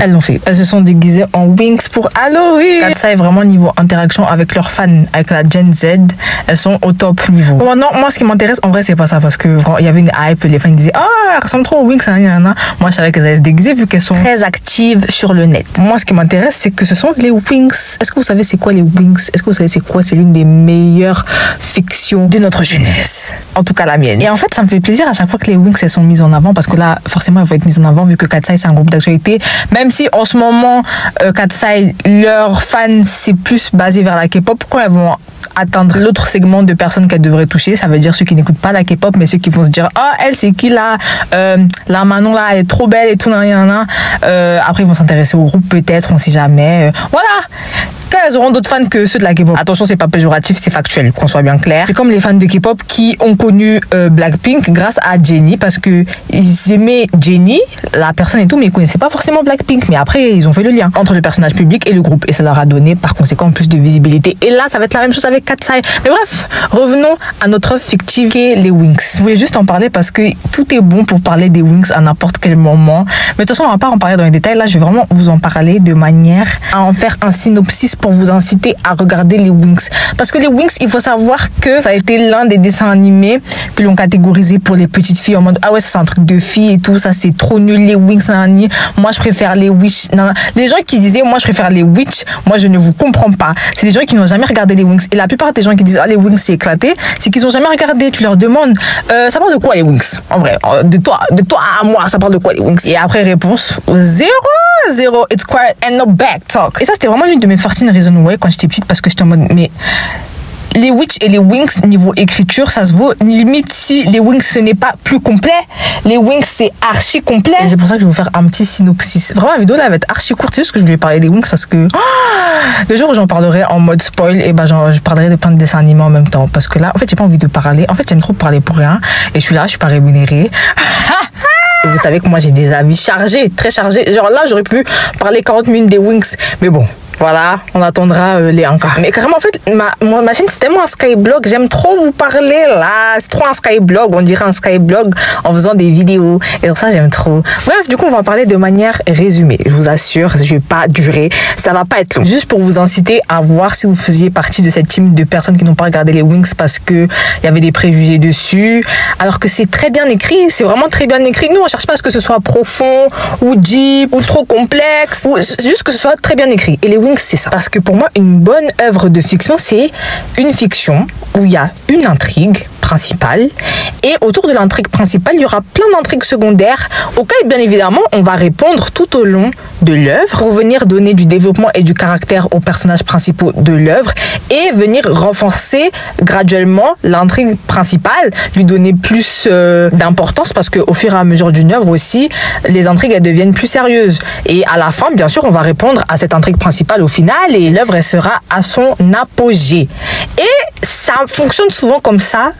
elles l'ont fait. Elles se sont déguisées en Winx pour Halloween. Katseye, vraiment niveau interaction avec leurs fans, avec la Gen Z, elles sont au top niveau. Bon, maintenant, moi, ce qui m'intéresse, en vrai, c'est pas ça, parce que il y avait une hype, les fans disaient, elles ressemblent trop aux Winx, Moi, je savais qu'elles allaient se déguiser, vu qu'elles sont très actives sur le net. Moi, ce qui m'intéresse, c'est que ce sont les Winx. Est-ce que vous savez c'est quoi les Winx? Est-ce que vous savez c'est quoi? C'est l'une des meilleures fictions de notre jeunesse. En tout cas, la mienne. Et en fait, ça me fait plaisir à chaque fois que les Winx, elles sont mises en avant, parce que là, forcément, elles vont être mises en avant, vu que Katseye, c'est un groupe d'actualité. Même si, en ce moment, Katseye, leurs fans, c'est plus basé vers la K-pop, quand elles vont atteindre l'autre segment de personnes qu'elles devraient toucher, ça veut dire ceux qui n'écoutent pas la K-pop, mais ceux qui vont se dire, elle, c'est qui là? La Manon, là, elle est trop belle et tout, après, ils vont s'intéresser au groupe, peut-être, on sait jamais. Voilà! Quand elles auront d'autres fans que ceux de la K-pop. Attention, c'est pas péjoratif, c'est factuel, qu'on soit bien clair. C'est comme les fans de K-pop qui ont connu Blackpink grâce à Jennie, parce que ils aimaient Jennie, la personne et tout, mais ils connaissaient pas forcément Blackpink. Mais après, ils ont fait le lien entre le personnage public et le groupe, et ça leur a donné par conséquent plus de visibilité. Et là, ça va être la même chose avec Katseye. Mais bref, revenons à notre œuvre fictive qui est les Winx. Je voulais juste en parler parce que tout est bon pour parler des Winx à n'importe quel moment. Mais de toute façon, on va pas en parler dans les détails. Là, je vais vraiment vous en parler de manière à en faire un synopsis pour vous inciter à regarder les Winx. Parce que les Winx, il faut savoir que ça a été l'un des dessins animés que l'on catégorisé pour les petites filles en mode ah ouais, ça c'est un truc de filles et tout, ça c'est trop nul les Winx, moi je préfère les Witch. Les gens qui disaient moi je préfère les Witch, moi je ne vous comprends pas. C'est des gens qui n'ont jamais regardé les Winx. Et la plupart des gens qui disent ah les Winx c'est éclaté, c'est qu'ils n'ont jamais regardé. Tu leur demandes ça parle de quoi les Winx? En vrai, de toi à moi, ça parle de quoi les Winx? Et après réponse zéro, it's quiet and no back talk. Et ça c'était vraiment l'une de mes 14 reasons why quand j'étais petite, parce que j'étais en mode mais les Witch et les Winx niveau écriture ça se vaut, limite si les Winx ce n'est pas plus complet, les Winx c'est archi complet. Et c'est pour ça que je vais vous faire un petit synopsis. Vraiment la vidéo là va être archi courte, c'est juste que je voulais parler des Winx parce que le jour où j'en parlerai en mode spoil, et je parlerai de plein de dessins animés en même temps, parce que là en fait j'ai pas envie de parler, en fait j'aime trop parler pour rien et je suis là, je suis pas rémunérée. Et vous savez que moi j'ai des avis chargés, très chargés, genre là j'aurais pu parler 40 minutes des Winx, mais bon voilà, on attendra les Anka. Mais carrément, en fait, ma chaîne, c'est tellement un skyblog. J'aime trop vous parler, là. C'est trop un skyblog. On dirait un skyblog en faisant des vidéos. Et donc ça, j'aime trop. Bref, du coup, on va en parler de manière résumée. Je vous assure, je vais pas durer. Ça va pas être long. Juste pour vous inciter à voir si vous faisiez partie de cette team de personnes qui n'ont pas regardé les Winx parce que il y avait des préjugés dessus. Alors que c'est très bien écrit. C'est vraiment très bien écrit. Nous, on cherche pas à ce que ce soit profond ou deep ou trop complexe. Ou juste que ce soit très bien écrit. Et les Winx, c'est ça. Parce que pour moi, une bonne œuvre de fiction, c'est une fiction où il y a une intrigue principale et autour de l'intrigue principale, il y aura plein d'intrigues secondaires auxquelles, bien évidemment, on va répondre tout au long de l'œuvre pour venir donner du développement et du caractère aux personnages principaux de l'œuvre et venir renforcer graduellement l'intrigue principale, lui donner plus d'importance parce qu'au fur et à mesure d'une œuvre aussi, les intrigues elles deviennent plus sérieuses. Et à la fin, bien sûr, on va répondre à cette intrigue principale au final et l'œuvre elle sera à son apogée. Et ça fonctionne souvent comme ça,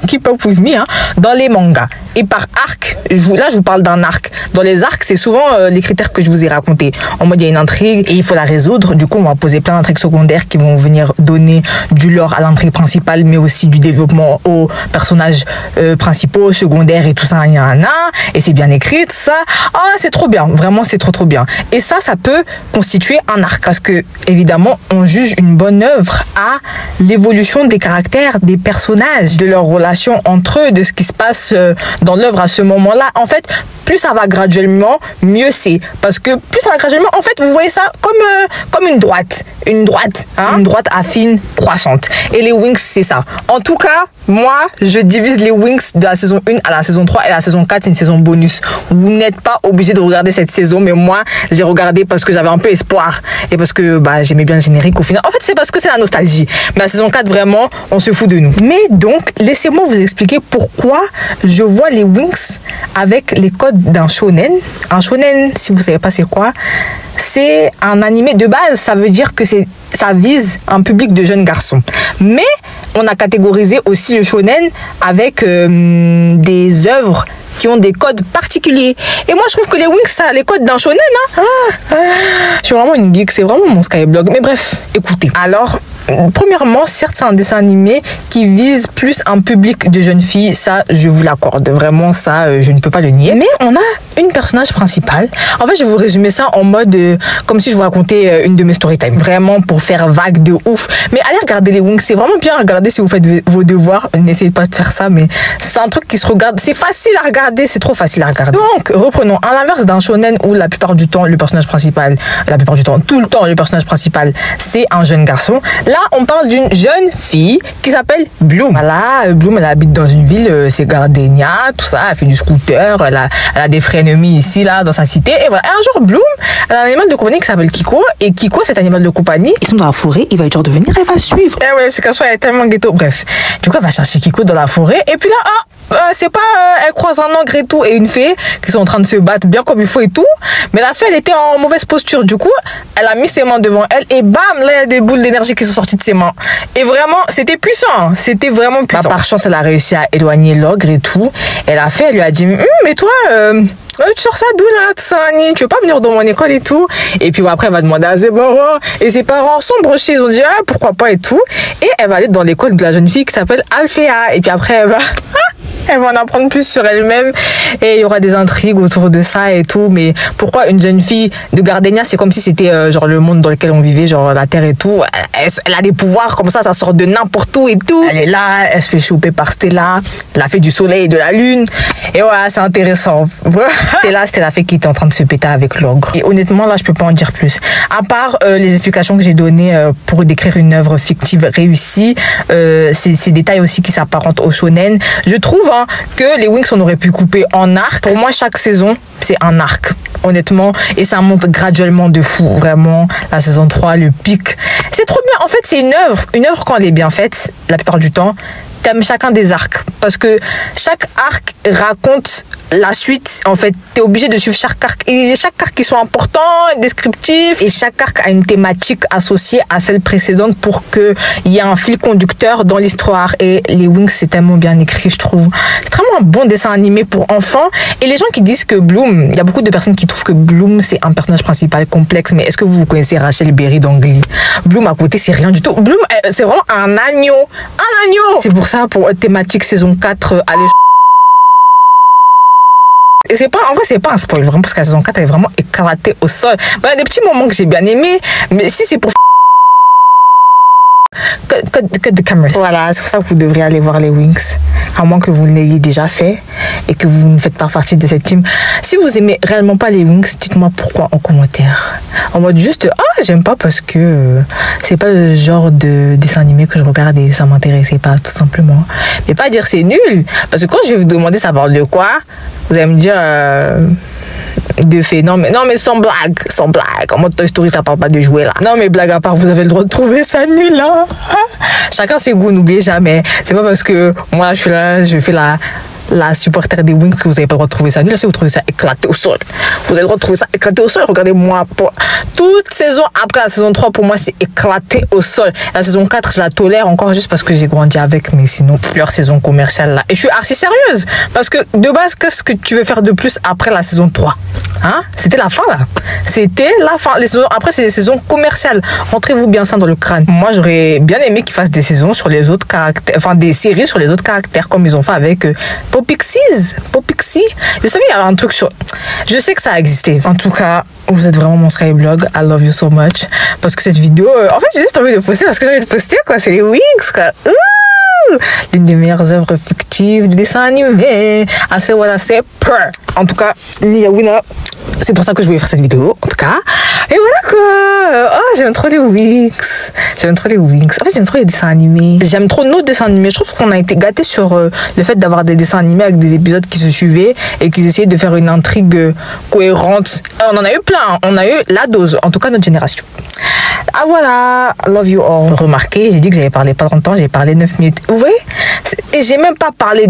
keep up with me, dans les mangas. Et par arc, là je vous parle d'un arc. Dans les arcs, c'est souvent les critères que je vous ai racontés. En mode il y a une intrigue et il faut la résoudre. Du coup, on va poser plein d'intrigues secondaires qui vont venir donner du lore à l'intrigue principale, mais aussi du développement aux personnages principaux, secondaires et tout ça. Et c'est bien écrit, tout ça. Ah, c'est trop bien. Vraiment, c'est trop bien. Et ça peut constituer un arc. Parce que, évidemment, on juge une bonne œuvre à l'évolution des caractères des personnages, de leurs relations entre eux, de ce qui se passe dans l'œuvre à ce moment-là. En fait, plus ça va graduellement, mieux c'est. Parce que plus ça va graduellement, en fait, vous voyez ça comme une droite. Une droite affine, croissante. Et les Winx, c'est ça. En tout cas, moi, je divise les Winx de la saison 1 à la saison 3 et la saison 4, c'est une saison bonus. Vous n'êtes pas obligé de regarder cette saison, mais moi, j'ai regardé parce que j'avais un peu espoir. Et parce que j'aimais bien le générique au final. En fait, c'est parce que c'est la nostalgie. Mais la saison 4, vraiment, on se fout de nous. Mais donc, laissez-moi vous expliquer pourquoi je vois les Winx avec les codes d'un shonen. Un shonen, si vous savez pas c'est quoi, c'est un animé de base. Ça veut dire que ça vise un public de jeunes garçons. Mais on a catégorisé aussi le shonen avec des œuvres qui ont des codes particuliers. Et moi, je trouve que les Winx, ça a les codes d'un shonen. Je suis vraiment une geek, c'est vraiment mon skyblog. Mais bref, écoutez. Alors, premièrement, certes, c'est un dessin animé qui vise plus un public de jeunes filles. Ça, je vous l'accorde. Vraiment, ça, je ne peux pas le nier. Mais on a une personnage principale. En fait, je vais vous résumer ça en mode comme si je vous racontais une de mes storytime. Vraiment pour faire vague de ouf. Mais allez regarder les Winx. C'est vraiment bien à regarder si vous faites vos devoirs. N'essayez pas de faire ça, mais c'est un truc qui se regarde. C'est facile à regarder. C'est trop facile à regarder. Donc, reprenons. À l'inverse d'un shonen où la plupart du temps, le personnage principal, tout le temps, le personnage principal, c'est un jeune garçon. Là, on parle d'une jeune fille qui s'appelle Bloom. Voilà, Bloom, elle habite dans une ville, c'est Gardenia, tout ça. Elle fait du scooter. Elle a des frères ennemis ici, là, dans sa cité. Et voilà. Et un jour, Bloom, elle a un animal de compagnie qui s'appelle Kiko. Et Kiko, cet animal de compagnie, ils sont dans la forêt. Il va genre de venir, elle va suivre. Eh ouais, parce qu'elle soit tellement ghetto. Bref. Du coup, elle va chercher Kiko dans la forêt. Et puis là, c'est pas, elle croise un ogre et tout, et une fée qui sont en train de se battre bien comme il faut et tout. Mais la fée, elle était en mauvaise posture. Du coup, elle a mis ses mains devant elle et bam, là, il y a des boules d'énergie qui sont sorties de ses mains. Et vraiment, c'était puissant. C'était vraiment puissant. Bah, par chance, elle a réussi à éloigner l'ogre et tout. Et la fée, elle lui a dit, mais toi, tu sors ça d'où là, tout ça, tu veux pas venir dans mon école et tout. Et puis après, elle va demander à ses parents. Et ses parents sont brochés, ils ont dit, pourquoi pas et tout. Et elle va aller dans l'école de la jeune fille qui s'appelle Alphea. Et puis après, elle va en apprendre plus sur elle-même et il y aura des intrigues autour de ça et tout. Mais pourquoi une jeune fille de Gardenia, c'est comme si c'était genre le monde dans lequel on vivait, genre la terre et tout. Elle a des pouvoirs comme ça sort de n'importe où et tout. Elle est là, elle se fait choper par Stella, la fée du soleil et de la lune. Et voilà, c'est intéressant. Stella, c'était la fée qui était en train de se péter avec l'ogre. Et honnêtement, là, je peux pas en dire plus. À part les explications que j'ai données pour décrire une œuvre fictive réussie, ces détails aussi qui s'apparentent au shonen, je trouve que les Winx, on aurait pu couper en arc. Pour moi, chaque saison, c'est un arc, honnêtement. Et ça monte graduellement de fou. Vraiment, la saison 3, le pic. C'est trop bien. En fait, c'est une œuvre. Une œuvre, quand elle est bien faite, la plupart du temps, t'aimes chacun des arcs. Parce que chaque arc raconte la suite. En fait, t'es obligé de suivre chaque arc. Et chaque arc, ils sont importants, descriptifs. Et chaque arc a une thématique associée à celle précédente pour qu'il y ait un fil conducteur dans l'histoire. Et les Winx, c'est tellement bien écrit, je trouve. C'est vraiment un bon dessin animé pour enfants. Et les gens qui disent que Bloom, il y a beaucoup de personnes qui trouvent que Bloom, c'est un personnage principal complexe. Mais est-ce que vous connaissez Rachel Berry dans Glee? Bloom, à côté, c'est rien du tout. Bloom, c'est vraiment un agneau. Un agneau! C'est pour ça, pour thématique saison 4, allez. Et c'est pas, en vrai, c'est pas un spoil, vraiment, parce que la saison 4, elle est vraiment éclatée au sol. Il y a des petits moments que j'ai bien aimés, mais si c'est pour cut the cameras. Voilà, c'est pour ça que vous devriez aller voir les Winx, à moins que vous l'ayez déjà fait et que vous ne faites pas partie de cette team. Si vous aimez réellement pas les Winx, dites-moi pourquoi en commentaire. En mode juste, j'aime pas parce que c'est pas le genre de dessin animé que je regarde et ça m'intéressait pas, tout simplement. Mais pas dire c'est nul, parce que quand je vais vous demander ça parle de quoi, vous allez me dire de fait. Non mais sans blague, sans blague. En mode Toy Story, ça parle pas de jouets là. Non mais blague à part, vous avez le droit de trouver ça nul hein. Chacun ses goûts, n'oubliez jamais. C'est pas parce que moi je suis là, je fais la supporter des Winx que vous n'avez pas le droit de trouver ça nul. Si vous trouvez ça éclaté au sol, vous avez le droit de trouver ça éclaté au sol. Regardez-moi, toute saison après la saison 3, pour moi, c'est éclaté au sol. La saison 4, je la tolère encore juste parce que j'ai grandi avec, mais sinon, leur saison commerciale là. Et je suis assez sérieuse parce que de base, qu'est-ce que tu veux faire de plus après la saison 3 hein? C'était la fin là. C'était la fin. Les saisons, après, c'est les saisons commerciales. Rentrez-vous bien ça dans le crâne. Moi, j'aurais bien aimé qu'ils fassent des saisons sur les autres caractères, enfin des séries sur les autres caractères comme ils ont fait avec Popixie. Je savais il y avait un truc sur... Je sais que ça a existé. En tout cas, vous êtes vraiment mon Skyblog. I love you so much. Parce que cette vidéo... en fait, j'ai juste envie de poster parce que j'ai envie de poster, quoi. C'est les Winx, quoi. L'une des meilleures œuvres fictives de dessin animé. Assez voilà, c'est peur. En tout cas, Niawina, c'est pour ça que je voulais faire cette vidéo, en tout cas. Et voilà quoi. Oh, j'aime trop les Winx. J'aime trop les Winx. En fait, j'aime trop les dessins animés. J'aime trop nos dessins animés. Je trouve qu'on a été gâtés sur le fait d'avoir des dessins animés avec des épisodes qui se suivaient et qui essayaient de faire une intrigue cohérente. On en a eu plein. On a eu la dose, en tout cas notre génération. Ah voilà, love you all. Remarquez, j'ai dit que j'avais parlé pas longtemps, j'ai parlé 9 minutes. Vous voyez? Et j'ai même pas parlé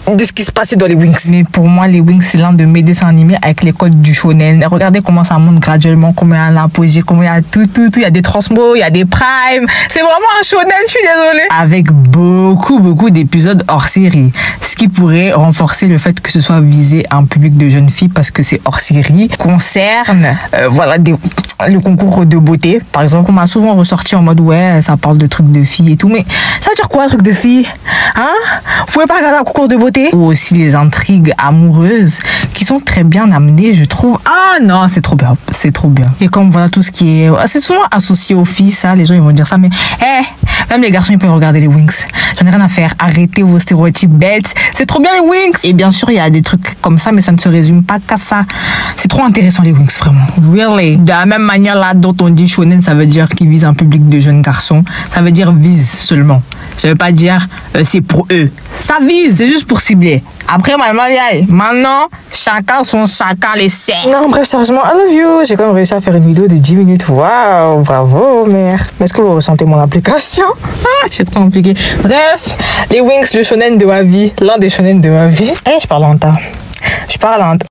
de ce qui se passait dans les Winx. Mais pour moi, les Winx, c'est l'un de mes dessins animés avec les codes du shonen. Regardez comment ça monte graduellement, comment il y a l'apogée, comment il y a tout. Il y a des transmos, il y a des primes. C'est vraiment un shonen, je suis désolée. Avec beaucoup d'épisodes hors série. Ce qui pourrait renforcer le fait que ce soit visé à un public de jeunes filles parce que c'est hors série. Concerne, voilà, le concours de beauté, par exemple, on m'a souvent ressorti en mode ouais, ça parle de trucs de filles et tout, mais ça veut dire quoi, truc de filles? Hein? Vous pouvez pas regarder un concours de beauté? Ou aussi les intrigues amoureuses qui sont très bien amenées, je trouve. Ah non, c'est trop bien, c'est trop bien. Et comme voilà tout ce qui est, c'est souvent associé aux filles, ça, les gens ils vont dire ça, mais même les garçons ils peuvent regarder les Winx. J'en ai rien à faire. Arrêtez vos stéréotypes bêtes. C'est trop bien les Winx. Et bien sûr, il y a des trucs comme ça, mais ça ne se résume pas qu'à ça. C'est trop intéressant les Winx, vraiment. Really. De la même manière là dont on dit shonen, ça veut dire qu'ils visent un public de jeunes garçons. Ça veut dire vise seulement. Ça veut pas dire c'est pour eux. Ça vise, c'est juste pour cibler. Après, maintenant, chacun les sait. Non, bref, sérieusement, I love you. J'ai quand même réussi à faire une vidéo de 10 minutes. Waouh, bravo, mère. Mais est-ce que vous ressentez mon application? C'est trop compliqué. Bref, les Winx, le shonen de ma vie. L'un des shonen de ma vie. Je parle lenta.